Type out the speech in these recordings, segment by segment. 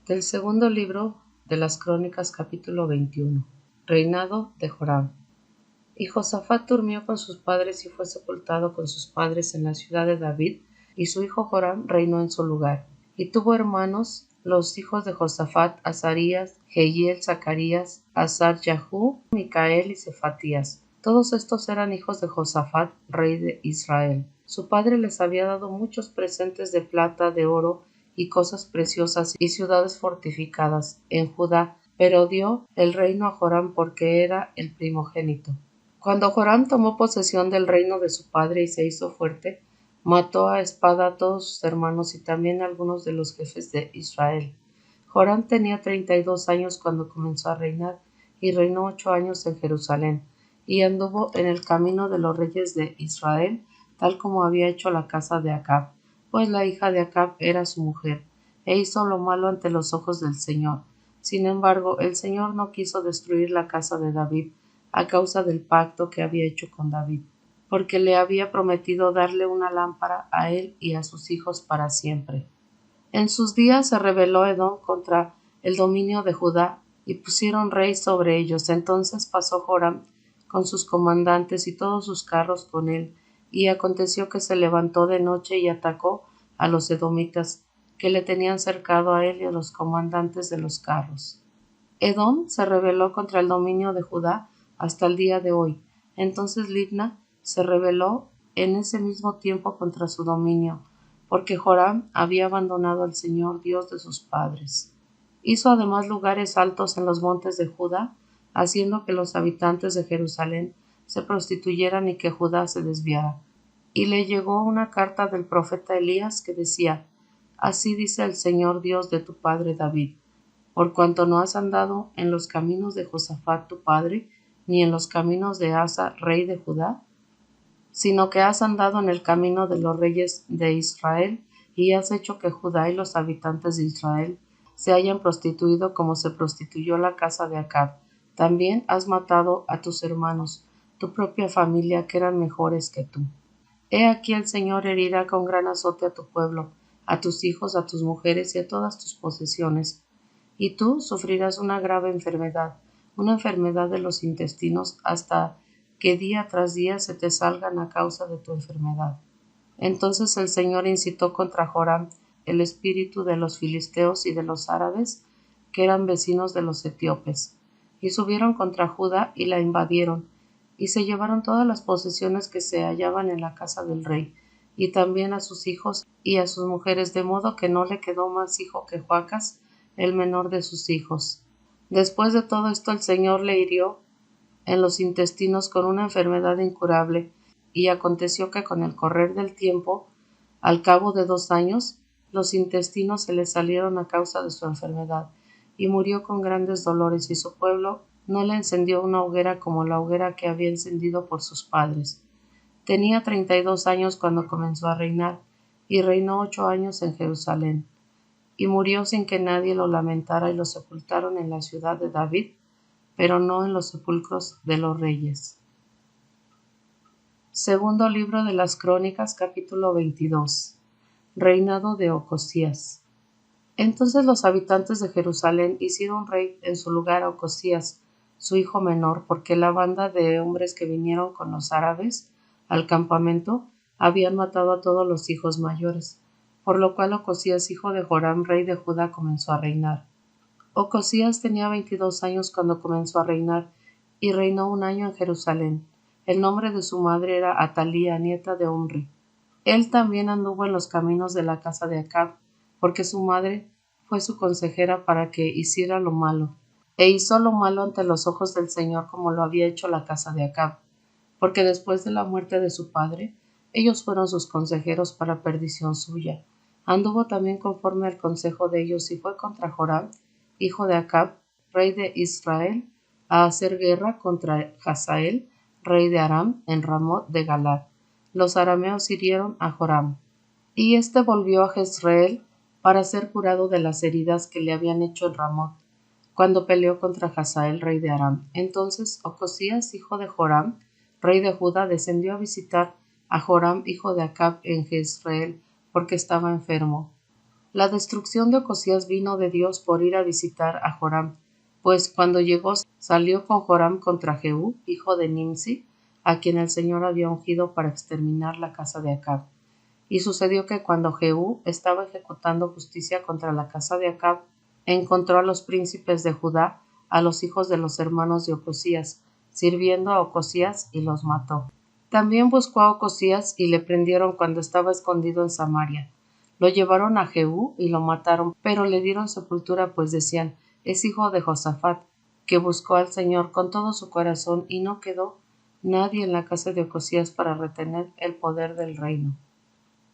Del segundo libro de las Crónicas, capítulo 21. Reinado de Joram. Y Josafat durmió con sus padres y fue sepultado con sus padres en la ciudad de David, y su hijo Joram reinó en su lugar. Y tuvo hermanos los hijos de Josafat: Azarías, Jehiel, Zacarías, Azar-Yahú, Micael y Cefatías. Todos estos eran hijos de Josafat, rey de Israel. Su padre les había dado muchos presentes de plata, de oro y cosas preciosas y ciudades fortificadas en Judá, pero dio el reino a Joram porque era el primogénito. Cuando Joram tomó posesión del reino de su padre y se hizo fuerte, mató a espada a todos sus hermanos y también a algunos de los jefes de Israel. Joram tenía 32 años cuando comenzó a reinar, y reinó 8 años en Jerusalén, y anduvo en el camino de los reyes de Israel, tal como había hecho la casa de Acab, pues la hija de Acab era su mujer, e hizo lo malo ante los ojos del Señor. Sin embargo, el Señor no quiso destruir la casa de David, a causa del pacto que había hecho con David, porque le había prometido darle una lámpara a él y a sus hijos para siempre. En sus días se rebeló Edom contra el dominio de Judá, y pusieron rey sobre ellos. Entonces pasó Joram con sus comandantes y todos sus carros con él, y aconteció que se levantó de noche y atacó a los edomitas, que le tenían cercado a él y a los comandantes de los carros. Edom se rebeló contra el dominio de Judá hasta el día de hoy. Entonces Libna se rebeló en ese mismo tiempo contra su dominio, porque Joram había abandonado al Señor Dios de sus padres. Hizo además lugares altos en los montes de Judá, haciendo que los habitantes de Jerusalén se prostituyeran y que Judá se desviara. Y le llegó una carta del profeta Elías que decía: Así dice el Señor Dios de tu padre David: por cuanto no has andado en los caminos de Josafat tu padre, ni en los caminos de Asa, rey de Judá, sino que has andado en el camino de los reyes de Israel, y has hecho que Judá y los habitantes de Israel se hayan prostituido como se prostituyó la casa de Acab. También has matado a tus hermanos, tu propia familia, que eran mejores que tú. He aquí el Señor herirá con gran azote a tu pueblo, a tus hijos, a tus mujeres y a todas tus posesiones. Y tú sufrirás una grave enfermedad, una enfermedad de los intestinos, hasta que día tras día se te salgan a causa de tu enfermedad. Entonces el Señor incitó contra Joram el espíritu de los filisteos y de los árabes, que eran vecinos de los etíopes, y subieron contra Judá y la invadieron, y se llevaron todas las posesiones que se hallaban en la casa del rey, y también a sus hijos y a sus mujeres, de modo que no le quedó más hijo que Joacas, el menor de sus hijos. Después de todo esto, el Señor le hirió en los intestinos con una enfermedad incurable, y aconteció que con el correr del tiempo, al cabo de 2 años, los intestinos se le salieron a causa de su enfermedad, y murió con grandes dolores, y su pueblo no le encendió una hoguera como la hoguera que había encendido por sus padres. Tenía 32 años cuando comenzó a reinar, y reinó 8 años en Jerusalén. Y murió sin que nadie lo lamentara, y lo sepultaron en la ciudad de David, pero no en los sepulcros de los reyes. Segundo libro de las Crónicas, capítulo 22. Reinado de Ocosías. Entonces los habitantes de Jerusalén hicieron rey en su lugar a Ocosías, su hijo menor, porque la banda de hombres que vinieron con los árabes al campamento habían matado a todos los hijos mayores, por lo cual Ocosías, hijo de Joram, rey de Judá, comenzó a reinar. Ocosías tenía 22 años cuando comenzó a reinar, y reinó 1 año en Jerusalén. El nombre de su madre era Atalía, nieta de Omri. Él también anduvo en los caminos de la casa de Acab, porque su madre fue su consejera para que hiciera lo malo. E hizo lo malo ante los ojos del Señor, como lo había hecho la casa de Acab, porque después de la muerte de su padre, ellos fueron sus consejeros para perdición suya. Anduvo también conforme al consejo de ellos, y fue contra Joram, hijo de Acab, rey de Israel, a hacer guerra contra Hazael, rey de Aram, en Ramot de Galad. Los arameos hirieron a Joram, y éste volvió a Jezreel para ser curado de las heridas que le habían hecho en Ramot, cuando peleó contra Hazael, rey de Aram. Entonces Ocosías, hijo de Joram, rey de Judá, descendió a visitar a Joram, hijo de Acab, en Jezreel, porque estaba enfermo. La destrucción de Ocosías vino de Dios por ir a visitar a Joram, pues cuando llegó salió con Joram contra Jehú, hijo de Nimsi, a quien el Señor había ungido para exterminar la casa de Acab. Y sucedió que cuando Jehú estaba ejecutando justicia contra la casa de Acab, encontró a los príncipes de Judá, a los hijos de los hermanos de Ocosías, sirviendo a Ocosías, y los mató. También buscó a Ocosías y le prendieron cuando estaba escondido en Samaria. Lo llevaron a Jehú y lo mataron, pero le dieron sepultura, pues decían, es hijo de Josafat, que buscó al Señor con todo su corazón, y no quedó nadie en la casa de Ocosías para retener el poder del reino.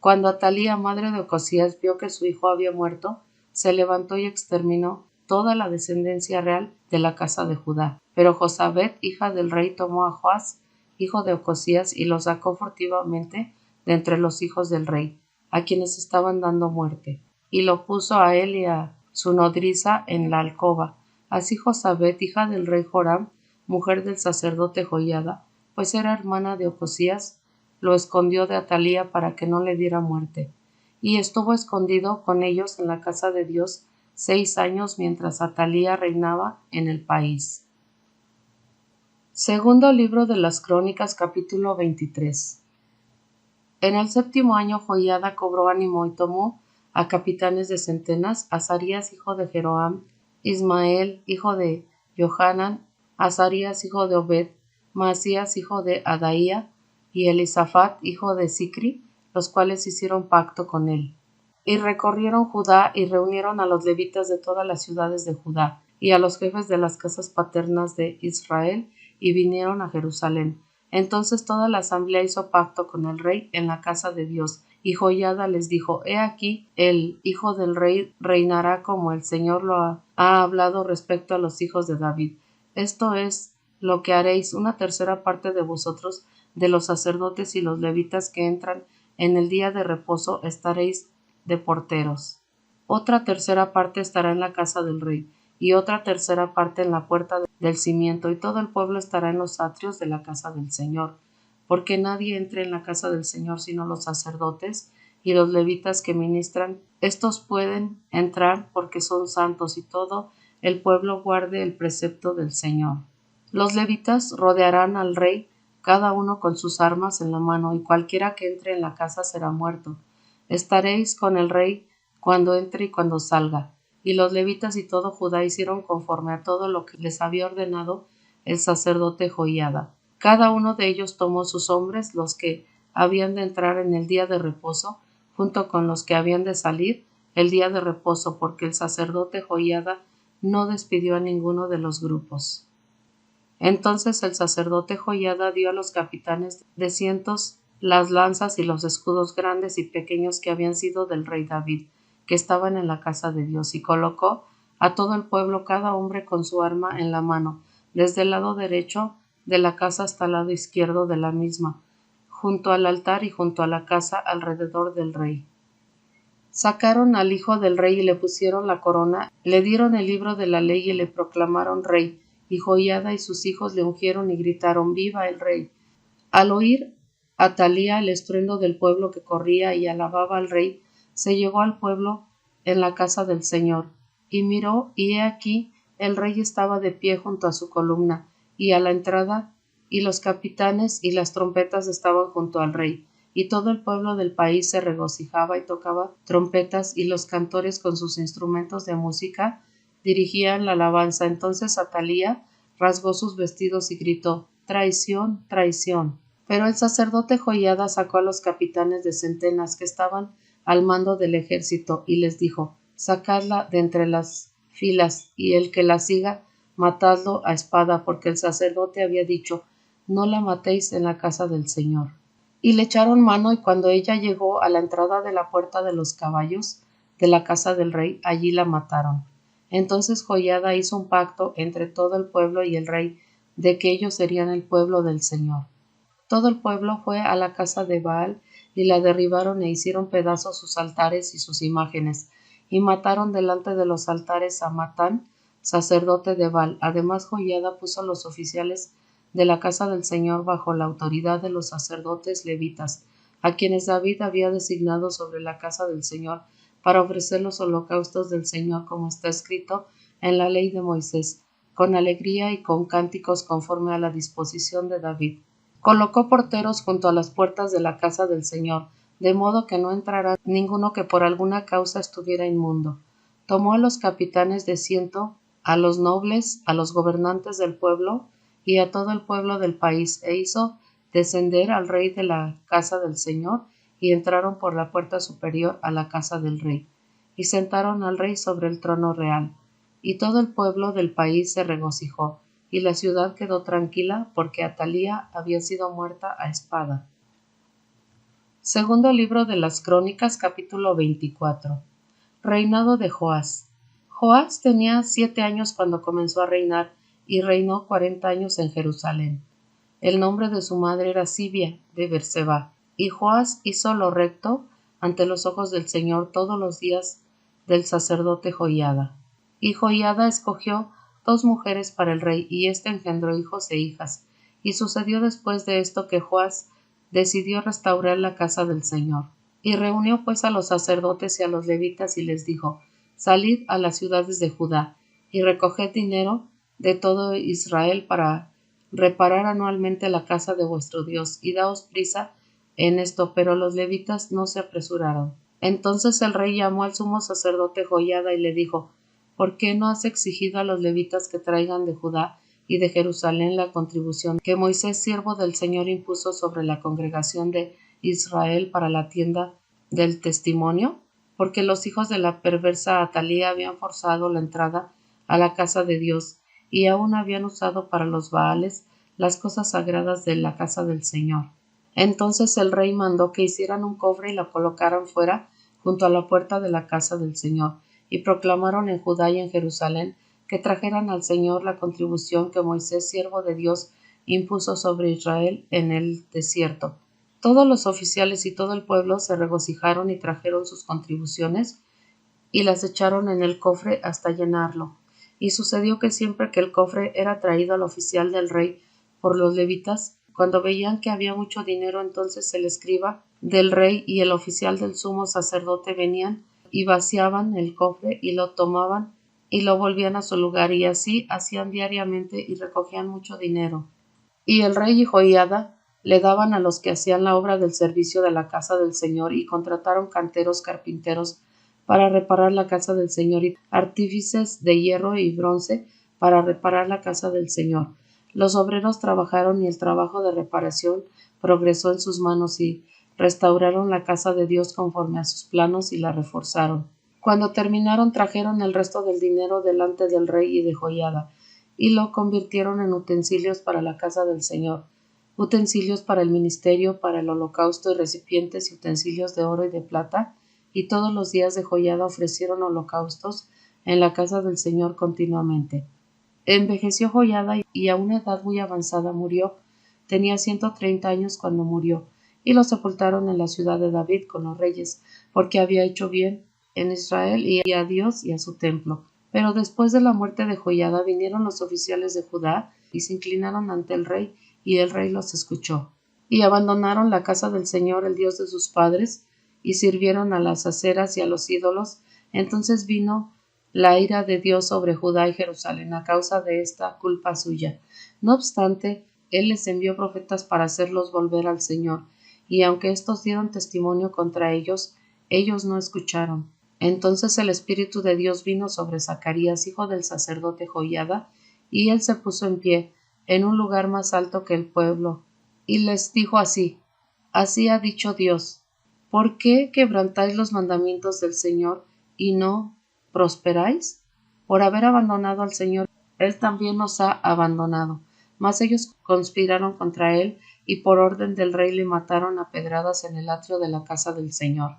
Cuando Atalía, madre de Ocosías, vio que su hijo había muerto, se levantó y exterminó toda la descendencia real de la casa de Judá. Pero Josabet, hija del rey, tomó a Joás, hijo de Ocosías, y lo sacó furtivamente de entre los hijos del rey, a quienes estaban dando muerte, y lo puso a él y a su nodriza en la alcoba. Así Josabet, hija del rey Joram, mujer del sacerdote Joiada, pues era hermana de Ocosías, lo escondió de Atalía para que no le diera muerte. Y estuvo escondido con ellos en la casa de Dios 6 años mientras Atalía reinaba en el país. Segundo libro de las Crónicas, capítulo 23. En el 7º año Joiada cobró ánimo y tomó a capitanes de centenas, Azarías hijo de Jeroam, Ismael hijo de Johanan, Azarías hijo de Obed, Maasías hijo de Adaía, y Elisafat, hijo de Sicri, los cuales hicieron pacto con él. Y recorrieron Judá y reunieron a los levitas de todas las ciudades de Judá, y a los jefes de las casas paternas de Israel, y vinieron a Jerusalén. Entonces toda la asamblea hizo pacto con el rey en la casa de Dios, y Joiada les dijo, he aquí, el hijo del rey reinará como el Señor lo ha hablado respecto a los hijos de David. Esto es lo que haréis: una tercera parte de vosotros, de los sacerdotes y los levitas que entran en el día de reposo, estaréis de porteros. Otra tercera parte estará en la casa del rey, y otra tercera parte en la puerta del cimiento, y todo el pueblo estará en los atrios de la casa del Señor, porque nadie entre en la casa del Señor sino los sacerdotes y los levitas que ministran. Estos pueden entrar porque son santos, y todo el pueblo guarde el precepto del Señor. Los levitas rodearán al rey, cada uno con sus armas en la mano, y cualquiera que entre en la casa será muerto. Estaréis con el rey cuando entre y cuando salga. Y los levitas y todo Judá hicieron conforme a todo lo que les había ordenado el sacerdote Joiada. Cada uno de ellos tomó sus hombres, los que habían de entrar en el día de reposo, junto con los que habían de salir el día de reposo, porque el sacerdote Joiada no despidió a ninguno de los grupos. Entonces el sacerdote Joiada dio a los capitanes de cientos las lanzas y los escudos grandes y pequeños que habían sido del rey David, que estaban en la casa de Dios, y colocó a todo el pueblo, cada hombre con su arma en la mano, desde el lado derecho de la casa hasta el lado izquierdo de la misma, junto al altar y junto a la casa alrededor del rey. Sacaron al hijo del rey y le pusieron la corona, le dieron el libro de la ley y le proclamaron rey, y Joiada y sus hijos le ungieron y gritaron, ¡viva el rey! Al oír Atalía el estruendo del pueblo que corría y alababa al rey, se llegó al pueblo en la casa del Señor, y miró, y he aquí, el rey estaba de pie junto a su columna, y a la entrada, y los capitanes y las trompetas estaban junto al rey, y todo el pueblo del país se regocijaba y tocaba trompetas, y los cantores con sus instrumentos de música dirigían la alabanza. Entonces Atalía rasgó sus vestidos y gritó, traición, traición. Pero el sacerdote Joiada sacó a los capitanes de centenas que estaban al mando del ejército y les dijo, sacadla de entre las filas, y el que la siga, matadlo a espada, porque el sacerdote había dicho, no la matéis en la casa del Señor. Y le echaron mano, y cuando ella llegó a la entrada de la puerta de los caballos de la casa del rey, allí la mataron. Entonces Joiada hizo un pacto entre todo el pueblo y el rey, de que ellos serían el pueblo del Señor. Todo el pueblo fue a la casa de Baal y la derribaron e hicieron pedazos sus altares y sus imágenes, y mataron delante de los altares a Matán, sacerdote de Baal. Además Joiada puso a los oficiales de la casa del Señor bajo la autoridad de los sacerdotes levitas, a quienes David había designado sobre la casa del Señor, para ofrecer los holocaustos del Señor, como está escrito en la ley de Moisés, con alegría y con cánticos conforme a la disposición de David. Colocó porteros junto a las puertas de la casa del Señor, de modo que no entrara ninguno que por alguna causa estuviera inmundo. Tomó a los capitanes de ciento, a los nobles, a los gobernantes del pueblo y a todo el pueblo del país, e hizo descender al rey de la casa del Señor, y entraron por la puerta superior a la casa del rey, y sentaron al rey sobre el trono real. Y todo el pueblo del país se regocijó, y la ciudad quedó tranquila, porque Atalía había sido muerta a espada. Segundo libro de las Crónicas, capítulo 24. Reinado de Joás. Joás tenía 7 años cuando comenzó a reinar, y reinó 40 años en Jerusalén. El nombre de su madre era Sibia de Berseba, y Joás hizo lo recto ante los ojos del Señor todos los días del sacerdote Joiada. Y Joiada escogió 2 mujeres para el rey, y éste engendró hijos e hijas. Y sucedió después de esto que Joás decidió restaurar la casa del Señor. Y reunió pues a los sacerdotes y a los levitas, y les dijo: Salid a las ciudades de Judá, y recoged dinero de todo Israel para reparar anualmente la casa de vuestro Dios, y daos prisa en esto. Pero los levitas no se apresuraron. Entonces el rey llamó al sumo sacerdote Joiada y le dijo: ¿Por qué no has exigido a los levitas que traigan de Judá y de Jerusalén la contribución que Moisés, siervo del Señor, impuso sobre la congregación de Israel para la tienda del testimonio? Porque los hijos de la perversa Atalía habían forzado la entrada a la casa de Dios, y aún habían usado para los Baales las cosas sagradas de la casa del Señor. Entonces el rey mandó que hicieran un cofre y lo colocaran fuera junto a la puerta de la casa del Señor, y proclamaron en Judá y en Jerusalén que trajeran al Señor la contribución que Moisés, siervo de Dios, impuso sobre Israel en el desierto. Todos los oficiales y todo el pueblo se regocijaron y trajeron sus contribuciones y las echaron en el cofre hasta llenarlo. Y sucedió que siempre que el cofre era traído al oficial del rey por los levitas, cuando veían que había mucho dinero, entonces el escriba del rey y el oficial del sumo sacerdote venían y vaciaban el cofre y lo tomaban y lo volvían a su lugar, y así hacían diariamente y recogían mucho dinero. Y el rey y Joiada le daban a los que hacían la obra del servicio de la casa del Señor, y contrataron canteros, carpinteros para reparar la casa del Señor, y artífices de hierro y bronce para reparar la casa del Señor. Los obreros trabajaron, y el trabajo de reparación progresó en sus manos, y restauraron la casa de Dios conforme a sus planos y la reforzaron. Cuando terminaron, trajeron el resto del dinero delante del rey y de Joiada, y lo convirtieron en utensilios para la casa del Señor, utensilios para el ministerio, para el holocausto, y recipientes y utensilios de oro y de plata. Y todos los días de Joiada ofrecieron holocaustos en la casa del Señor continuamente. Envejeció Joiada y a una edad muy avanzada murió. Tenía 130 años cuando murió, y lo sepultaron en la ciudad de David con los reyes, porque había hecho bien en Israel y a Dios y a su templo. Pero después de la muerte de Joiada vinieron los oficiales de Judá y se inclinaron ante el rey, y el rey los escuchó. Y abandonaron la casa del Señor, el Dios de sus padres, y sirvieron a las aceras y a los ídolos. Entonces vino la ira de Dios sobre Judá y Jerusalén a causa de esta culpa suya. No obstante, él les envió profetas para hacerlos volver al Señor, y aunque éstos dieron testimonio contra ellos, ellos no escucharon. Entonces el Espíritu de Dios vino sobre Zacarías, hijo del sacerdote Joiada, y él se puso en pie en un lugar más alto que el pueblo, y les dijo así: Así ha dicho Dios, ¿por qué quebrantáis los mandamientos del Señor y no prosperáis? Por haber abandonado al Señor, él también os ha abandonado. Mas ellos conspiraron contra él, y por orden del rey le mataron a pedradas en el atrio de la casa del Señor.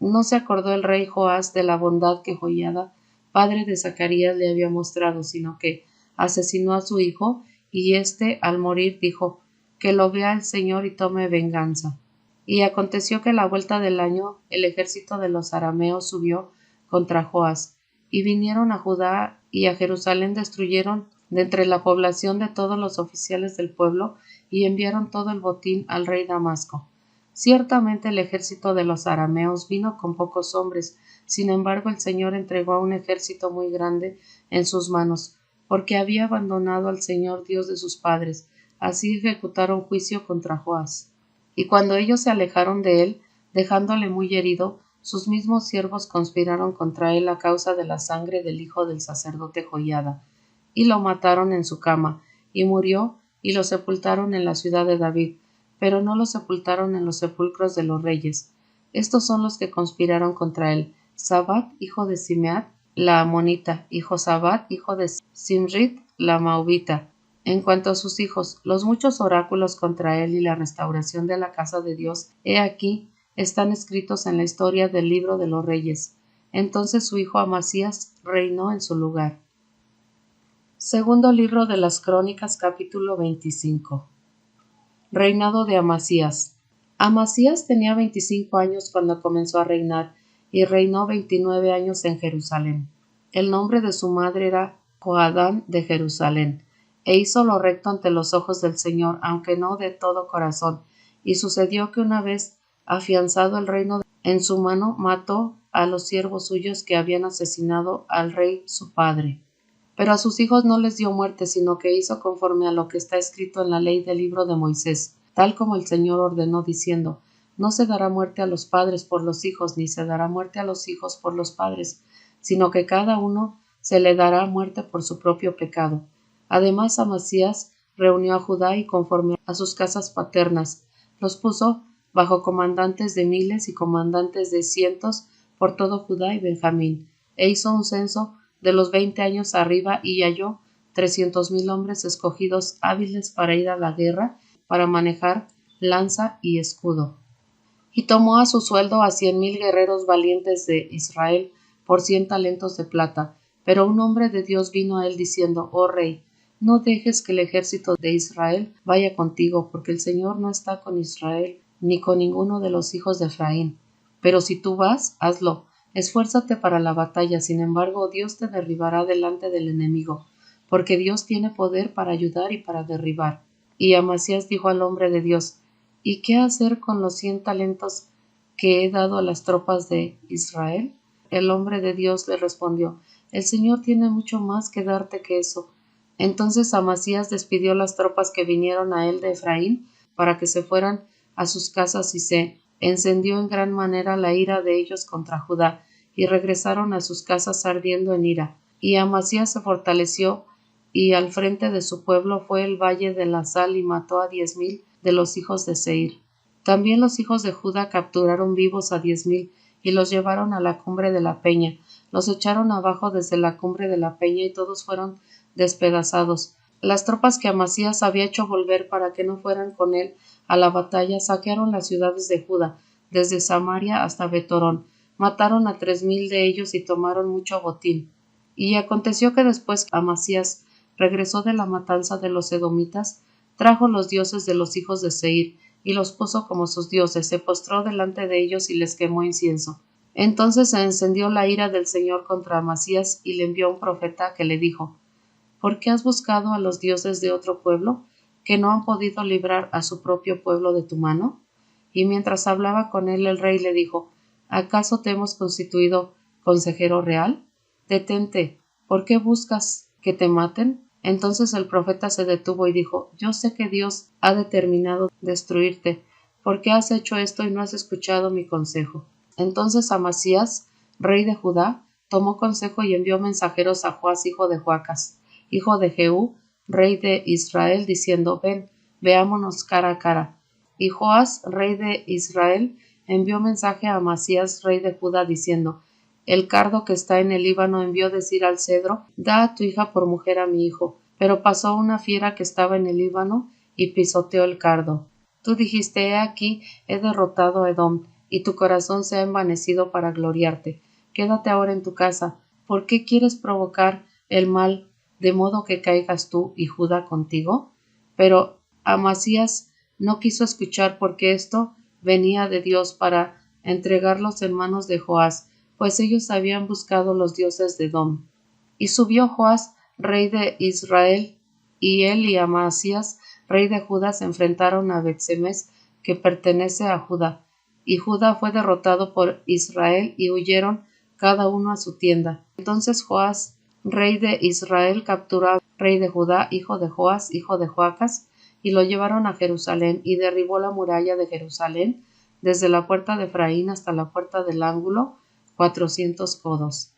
No se acordó el rey Joás de la bondad que Joiada, padre de Zacarías, le había mostrado, sino que asesinó a su hijo, y éste, al morir, dijo: Que lo vea el Señor y tome venganza. Y aconteció que a la vuelta del año el ejército de los arameos subió contra Joás, y vinieron a Judá y a Jerusalén, destruyeron de entre la población de todos los oficiales del pueblo, y enviaron todo el botín al rey Damasco. Ciertamente el ejército de los arameos vino con pocos hombres, sin embargo el Señor entregó a un ejército muy grande en sus manos, porque había abandonado al Señor Dios de sus padres. Así ejecutaron juicio contra Joás. Y cuando ellos se alejaron de él, dejándole muy herido, sus mismos siervos conspiraron contra él a causa de la sangre del hijo del sacerdote Joiada, y lo mataron en su cama, y murió, y lo sepultaron en la ciudad de David, pero no lo sepultaron en los sepulcros de los reyes. Estos son los que conspiraron contra él: Sabat, hijo de Simeat, la amonita, y Josabat, hijo de Simrit, la maobita. En cuanto a sus hijos, los muchos oráculos contra él y la restauración de la casa de Dios, he aquí, están escritos en la historia del libro de los reyes. Entonces su hijo Amasías reinó en su lugar. Segundo libro de las Crónicas, capítulo 25. Reinado de Amasías. Amasías tenía 25 años cuando comenzó a reinar, y reinó 29 años en Jerusalén. El nombre de su madre era Joadán de Jerusalén, e hizo lo recto ante los ojos del Señor, aunque no de todo corazón. Y sucedió que una vez afianzado el reino en su mano, mató a los siervos suyos que habían asesinado al rey su padre. Pero a sus hijos no les dio muerte, sino que hizo conforme a lo que está escrito en la ley del libro de Moisés, tal como el Señor ordenó, diciendo: no se dará muerte a los padres por los hijos, ni se dará muerte a los hijos por los padres, sino que cada uno se le dará muerte por su propio pecado. Además, Amasías reunió a Judá y conforme a sus casas paternas, los puso bajo comandantes de miles y comandantes de cientos por todo Judá y Benjamín, e hizo un censo de los 20 años arriba, y halló 300,000 hombres escogidos hábiles para ir a la guerra, para manejar lanza y escudo. Y tomó a su sueldo a 100,000 guerreros valientes de Israel por 100 talentos de plata. Pero un hombre de Dios vino a él diciendo: oh rey, no dejes que el ejército de Israel vaya contigo, porque el Señor no está con Israel, ni con ninguno de los hijos de Efraín. Pero si tú vas, hazlo. Esfuérzate para la batalla, sin embargo, Dios te derribará delante del enemigo, porque Dios tiene poder para ayudar y para derribar. Y Amasías dijo al hombre de Dios: ¿y qué hacer con los 100 talentos que he dado a las tropas de Israel? El hombre de Dios le respondió: el Señor tiene mucho más que darte que eso. Entonces Amasías despidió las tropas que vinieron a él de Efraín para que se fueran a sus casas, y se encendió en gran manera la ira de ellos contra Judá, y regresaron a sus casas ardiendo en ira. Y Amasías se fortaleció, y al frente de su pueblo fue el valle de la sal, y mató a 10,000 de los hijos de Seir. También los hijos de Judá capturaron vivos a 10,000 y los llevaron a la cumbre de la peña. Los echaron abajo desde la cumbre de la peña, y todos fueron despedazados. Las tropas que Amasías había hecho volver para que no fueran con él a la batalla saquearon las ciudades de Judá, desde Samaria hasta Betorón. Mataron a 3,000 de ellos y tomaron mucho botín. Y aconteció que después Amasías regresó de la matanza de los edomitas, trajo los dioses de los hijos de Seir y los puso como sus dioses, se postró delante de ellos y les quemó incienso. Entonces se encendió la ira del Señor contra Amasías, y le envió un profeta que le dijo: ¿por qué has buscado a los dioses de otro pueblo, que no han podido librar a su propio pueblo de tu mano? Y mientras hablaba con él, el rey le dijo: ¿acaso te hemos constituido consejero real? Detente, ¿por qué buscas que te maten? Entonces el profeta se detuvo y dijo: yo sé que Dios ha determinado destruirte. ¿por qué has hecho esto y no has escuchado mi consejo? Entonces Amasías, rey de Judá, tomó consejo y envió mensajeros a Joás, hijo de Joacas, hijo de Jehú, rey de Israel, diciendo: ven, veámonos cara a cara. Y Joás, rey de Israel, envió mensaje a Amasías, rey de Judá, diciendo: el cardo que está en el Líbano envió decir al cedro: da a tu hija por mujer a mi hijo. Pero pasó una fiera que estaba en el Líbano y pisoteó el cardo. Tú dijiste: he aquí, he derrotado a Edom, y tu corazón se ha envanecido para gloriarte. Quédate ahora en tu casa. ¿por qué quieres provocar el mal, de modo que caigas tú y Judá contigo? Pero Amasías no quiso escuchar, porque esto venía de Dios para entregarlos en manos de Joás, pues ellos habían buscado los dioses de Edom. Y subió Joás, rey de Israel, y él y Amasías, rey de Judá, se enfrentaron a Bet-Semes, que pertenece a Judá. Y Judá fue derrotado por Israel y huyeron cada uno a su tienda. Entonces Joás, rey de Israel, capturó al rey de Judá, hijo de Joás, hijo de Joacas, y lo llevaron a Jerusalén, y derribó la muralla de Jerusalén, desde la puerta de Efraín hasta la puerta del ángulo, 400 codos.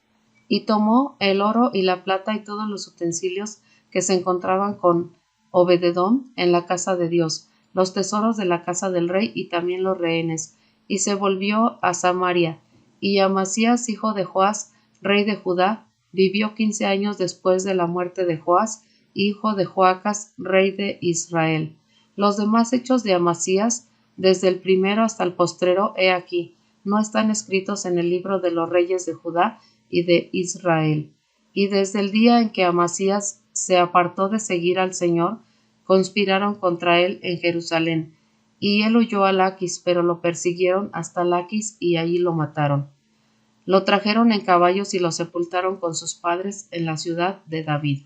Y tomó el oro y la plata y todos los utensilios que se encontraban con Obededom en la casa de Dios, los tesoros de la casa del rey y también los rehenes, y se volvió a Samaria. Y Amasías, hijo de Joás, rey de Judá, vivió 15 años después de la muerte de Joás, hijo de Joacas, rey de Israel. Los demás hechos de Amasías, desde el primero hasta el postrero, he aquí, no están escritos en el libro de los reyes de Judá y de Israel. Y desde el día en que Amasías se apartó de seguir al Señor, conspiraron contra él en Jerusalén. Y él huyó a Laquis, pero lo persiguieron hasta Laquis y allí lo mataron. Lo trajeron en caballos y lo sepultaron con sus padres en la ciudad de David.